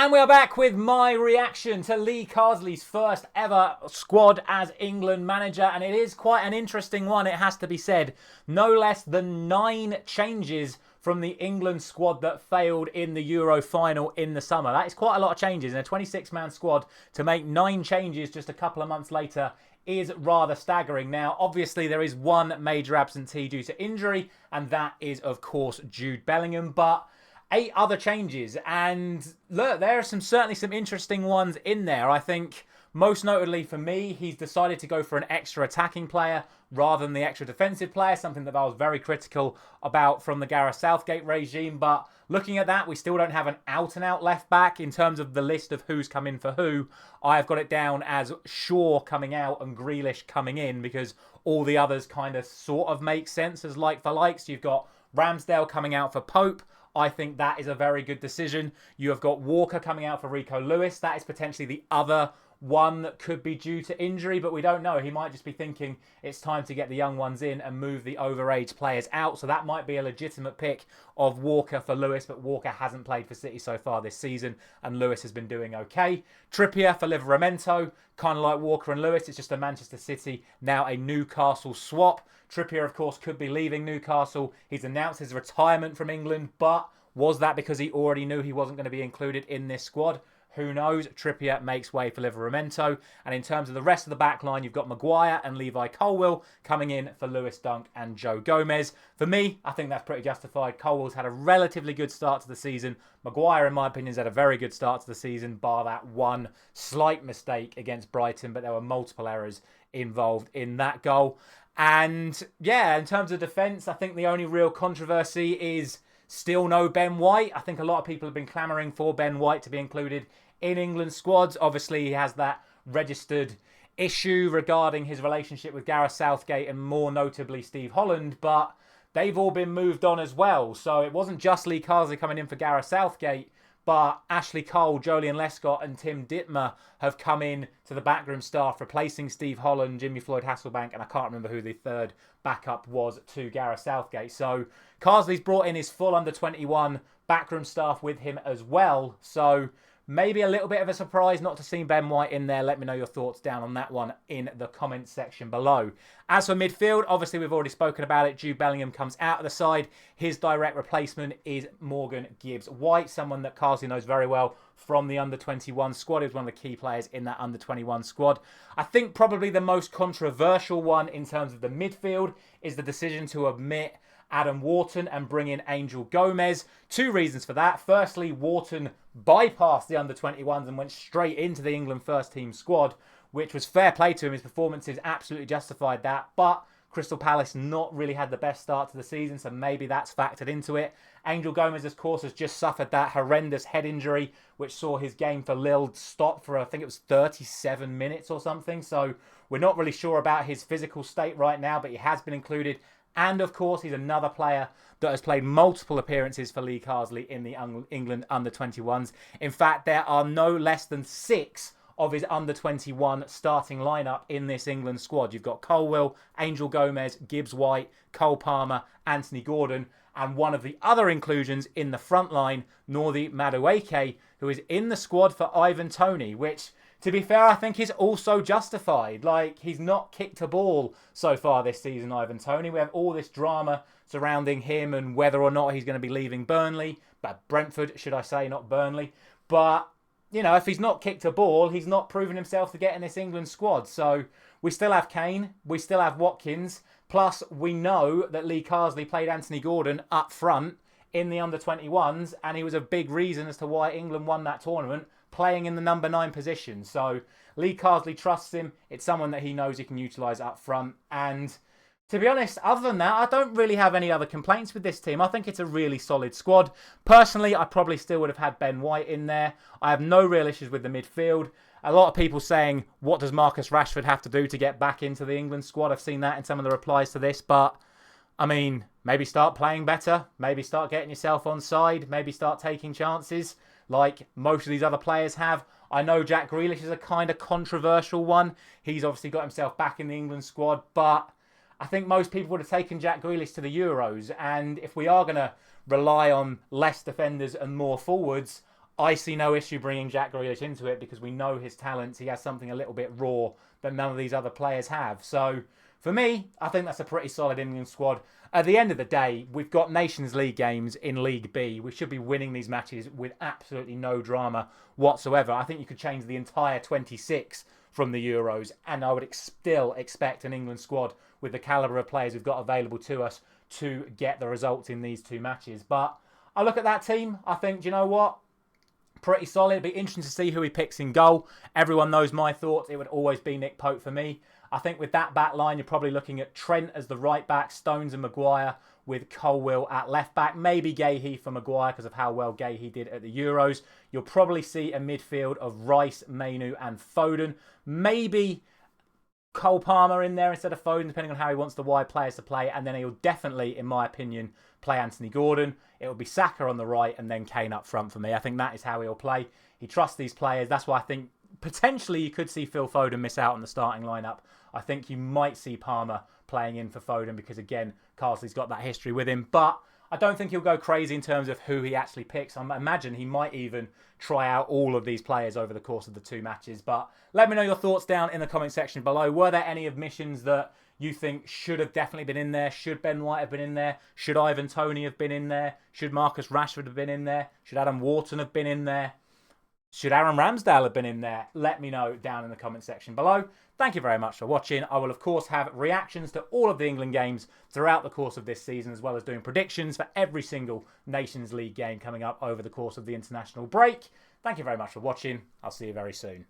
And we are back with my reaction to Lee Carsley's first ever squad as England manager. And it is quite an interesting one, it has to be said. No less than 9 changes from the England squad that failed in the Euro final in the summer. That is quite a lot of changes in a 26-man squad. To make 9 changes just a couple of months later is rather staggering. Now, obviously, there is one major absentee due to injury, and that is, of course, Jude Bellingham. But 8 other changes, and look, there are certainly some interesting ones in there. I think most notably for me, he's decided to go for an extra attacking player rather than the extra defensive player, something that I was very critical about from the Gareth Southgate regime. But looking at that, we still don't have an out-and-out left-back in terms of the list of who's come in for who. I've got it down as Shaw coming out and Grealish coming in, because all the others kind of sort of make sense as like for likes. You've got Ramsdale coming out for Pope. I think that is a very good decision. You have got Walker coming out for Rico Lewis. That is potentially the other one that could be due to injury, but we don't know. He might just be thinking it's time to get the young ones in and move the overage players out. So that might be a legitimate pick of Walker for Lewis, but Walker hasn't played for City so far this season, and Lewis has been doing okay. Trippier for Livramento, kind of like Walker and Lewis. It's just a Manchester City, now a Newcastle swap. Trippier, of course, could be leaving Newcastle. He's announced his retirement from England, but was that because he already knew he wasn't going to be included in this squad? Who knows? Trippier makes way for Livramento. And in terms of the rest of the back line, you've got Maguire and Levi Colwill coming in for Lewis Dunk and Joe Gomez. For me, I think that's pretty justified. Colwill's had a relatively good start to the season. Maguire, in my opinion, has had a very good start to the season, bar that one slight mistake against Brighton, but there were multiple errors involved in that goal. And yeah, in terms of defence, I think the only real controversy is still no Ben White. I think a lot of people have been clamouring for Ben White to be included in England squads. Obviously, he has that registered issue regarding his relationship with Gareth Southgate and more notably Steve Holland, but they've all been moved on as well. So it wasn't just Lee Carsley coming in for Gareth Southgate, but Ashley Cole, Joleon Lescott and Tim Dittmer have come in to the backroom staff, replacing Steve Holland, Jimmy Floyd Hasselbank, and I can't remember who the third backup was to Gareth Southgate. So Carsley's brought in his full under-21 backroom staff with him as well. So maybe a little bit of a surprise not to see Ben White in there. Let me know your thoughts down on that one in the comments section below. As for midfield, obviously we've already spoken about it. Jude Bellingham comes out of the side. His direct replacement is Morgan Gibbs-White, someone that Carsley knows very well from the under-21 squad. He was one of the key players in that under-21 squad. I think probably the most controversial one in terms of the midfield is the decision to omit Adam Wharton and bring in Angel Gomez. 2 reasons for that. Firstly, Wharton bypassed the under-21s and went straight into the England first team squad, which was fair play to him. His performances absolutely justified that. But Crystal Palace not really had the best start to the season, so maybe that's factored into it. Angel Gomez, of course, has just suffered that horrendous head injury, which saw his game for Lille stop for, I think it was 37 minutes or something. So we're not really sure about his physical state right now, but he has been included. And, of course, he's another player that has played multiple appearances for Lee Carsley in the England under-21s. In fact, there are no less than 6 of his under-21 starting lineup in this England squad. You've got Colwill, Angel Gomez, Gibbs-White, Cole Palmer, Anthony Gordon, and one of the other inclusions in the front line, Nordi Madueke, who is in the squad for Ivan Toney, which, to be fair, I think is also justified. Like, he's not kicked a ball so far this season, Ivan Toney. We have all this drama surrounding him and whether or not he's going to be leaving Burnley. But Brentford, should I say, not Burnley. But, you know, if he's not kicked a ball, he's not proven himself to get in this England squad. So we still have Kane. We still have Watkins. Plus, we know that Lee Carsley played Anthony Gordon up front in the under-21s. And he was a big reason as to why England won that tournament, playing in the number 9 position. So Lee Carsley trusts him. It's someone that he knows he can utilise up front. And to be honest, other than that, I don't really have any other complaints with this team. I think it's a really solid squad. Personally, I probably still would have had Ben White in there. I have no real issues with the midfield. A lot of people saying, what does Marcus Rashford have to do to get back into the England squad? I've seen that in some of the replies to this. But, I mean, maybe start playing better. Maybe start getting yourself on side. Maybe start taking chances like most of these other players have. I know Jack Grealish is a kind of controversial one. He's obviously got himself back in the England squad, but I think most people would have taken Jack Grealish to the Euros. And if we are going to rely on less defenders and more forwards, I see no issue bringing Jack Grealish into it because we know his talents. He has something a little bit raw that none of these other players have. So for me, I think that's a pretty solid England squad. At the end of the day, we've got Nations League games in League B. We should be winning these matches with absolutely no drama whatsoever. I think you could change the entire 26 from the Euros, and I would still expect an England squad with the calibre of players we've got available to us to get the results in these two matches. But I look at that team, I think, do you know what? Pretty solid. It'd be interesting to see who he picks in goal. Everyone knows my thoughts. It would always be Nick Pope for me. I think with that back line, you're probably looking at Trent as the right back, Stones and Maguire with Colwill at left back. Maybe Gahey for Maguire because of how well Gahey did at the Euros. You'll probably see a midfield of Rice, Mainu and Foden. Maybe Cole Palmer in there instead of Foden, depending on how he wants the wide players to play. And then he'll definitely, in my opinion, play Anthony Gordon. It will be Saka on the right and then Kane up front for me. I think that is how he'll play. He trusts these players. That's why I think potentially you could see Phil Foden miss out on the starting lineup. I think you might see Palmer playing in for Foden because, again, Carsley's got that history with him. But I don't think he'll go crazy in terms of who he actually picks. I imagine he might even try out all of these players over the course of the two matches. But let me know your thoughts down in the comment section below. Were there any omissions that you think should have definitely been in there? Should Ben White have been in there? Should Ivan Toney have been in there? Should Marcus Rashford have been in there? Should Adam Wharton have been in there? Should Aaron Ramsdale have been in there? Let me know down in the comment section below. Thank you very much for watching. I will, of course, have reactions to all of the England games throughout the course of this season, as well as doing predictions for every single Nations League game coming up over the course of the international break. Thank you very much for watching. I'll see you very soon.